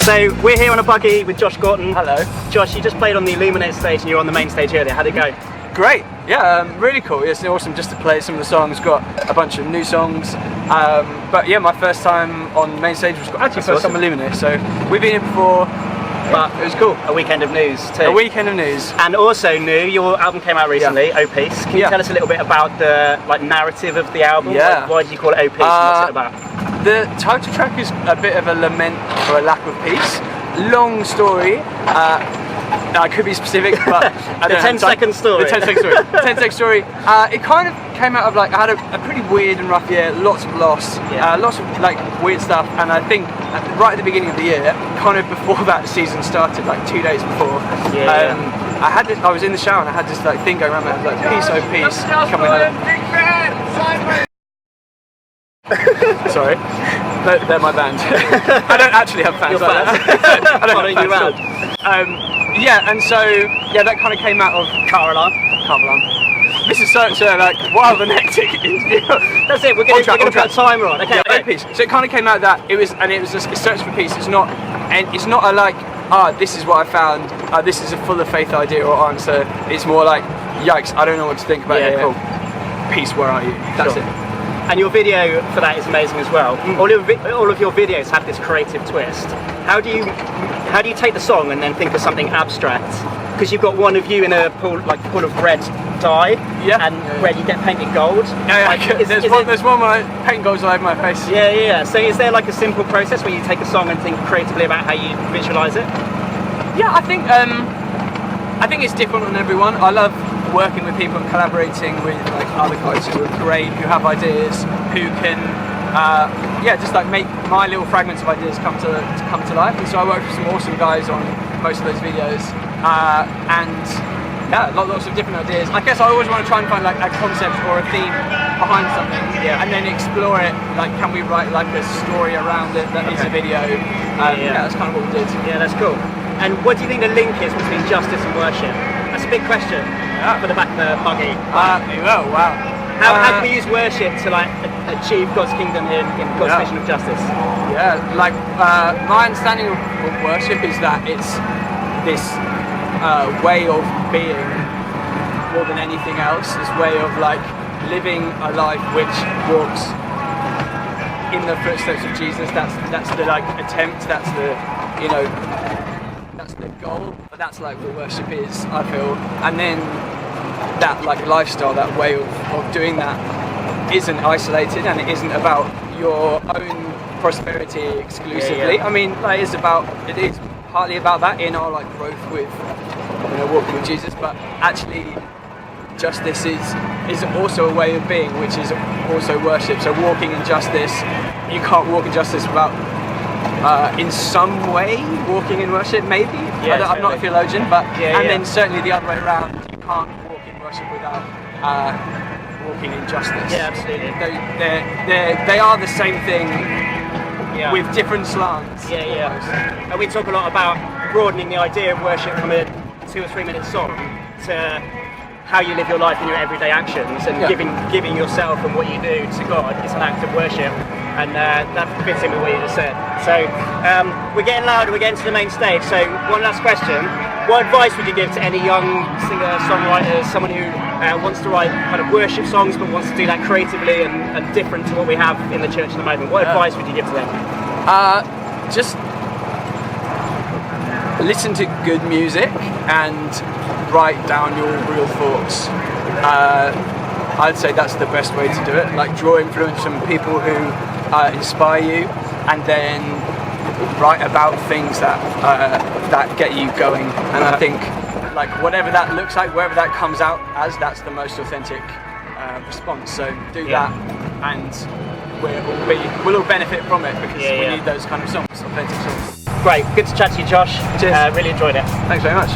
So we're here on a buggy with Josh Gauton. Hello. Josh, you just played on the Illuminate stage and you were on the main stage earlier. How'd it go? Great, yeah, really cool. It's awesome just to play some of the songs. Got a bunch of new songs, but yeah, my first time on the main stage was actually first time on Illuminate. So we've been here before, but it was cool. A weekend of news too. A weekend of news. And also new, your album came out recently, O Peace. Can you tell us a little bit about the narrative of the album? Yeah. Why did you call it O Peace? What's it about? The title track is a bit of a lament for a lack of peace. Long story. I could be specific, but the 10-second story. The 10-second story. 10-second story. It kind of came out of I had a pretty weird and rough year. Lots of loss, lots of weird stuff. And I think right at the beginning of the year, kind of before that season started, 2 days before, I was in the shower and I had this thing going around my head, peace, oh peace, coming out. Sorry, they're my band. I don't actually have fans. I don't have fans. Yeah, and so that kind of came out of car alarm. This is such a wild and hectic interview. That's it. We're going to put a timer on. Okay. Yeah, peace. So it kind of came out of that. It was just a search for peace. It's not a this is what I found. This is a full of faith idea or answer. It's more yikes, I don't know what to think about here. Cool. Peace, where are you? That's it. And your video for that is amazing as well. All of your videos have this creative twist. How do you take the song and then think of something abstract? Because you've got one of you in a pool of red dye, and where you get painted gold. There's one where I paint gold all over my face. Yeah. So is there a simple process where you take a song and think creatively about how you visualize it? Yeah, I think it's different on everyone. I love working with people and collaborating with other guys who are great, who have ideas, who can make my little fragments of ideas come to life. And so I work with some awesome guys on most of those videos, lots of different ideas. I guess I always want to try and find a concept or a theme behind something, and then explore it. Can we write a story around it that is a video? That's kind of what we did. Yeah, that's cool. And what do you think the link is between justice and worship? That's a big question for the back of the buggy. Wow. How can we use worship to achieve God's kingdom in God's mission of justice? Yeah, my understanding of worship is that it's this way of being more than anything else. This way of living a life which walks in the footsteps of Jesus. That's the attempt. That's the that's the goal. But that's what worship is, I feel. And then that lifestyle, that way of doing that isn't isolated, and it isn't about your own prosperity exclusively. I mean, it is partly about that in our growth with walking with Jesus, but actually justice is also a way of being, which is also worship. So walking in justice, you can't walk in justice without in some way walking in worship, maybe. I'm not a theologian, but then certainly the other way around, you can't walk in worship without walking in justice. Yeah, absolutely. They are the same thing with different slants. And we talk a lot about broadening the idea of worship from a 2 or 3 minute song to how you live your life in your everyday actions, and giving yourself and what you do to God is an act of worship. And that fits in with what you just said. So we're getting louder, we're getting to the main stage. So one last question. What advice would you give to any young singer, songwriter, someone who wants to write kind of worship songs but wants to do that creatively and different to what we have in the church at the moment? What advice would you give to them? Just listen to good music and write down your real thoughts. I'd say that's the best way to do it. Draw influence from people who inspire you, and then write about things that get you going. And I think whatever that looks like, wherever that comes out as, that's the most authentic response. So do that, and we'll all benefit from it, because we need those kind of songs, authentic songs. Great, good to chat to you, Josh. Cheers. Really enjoyed it. Thanks very much.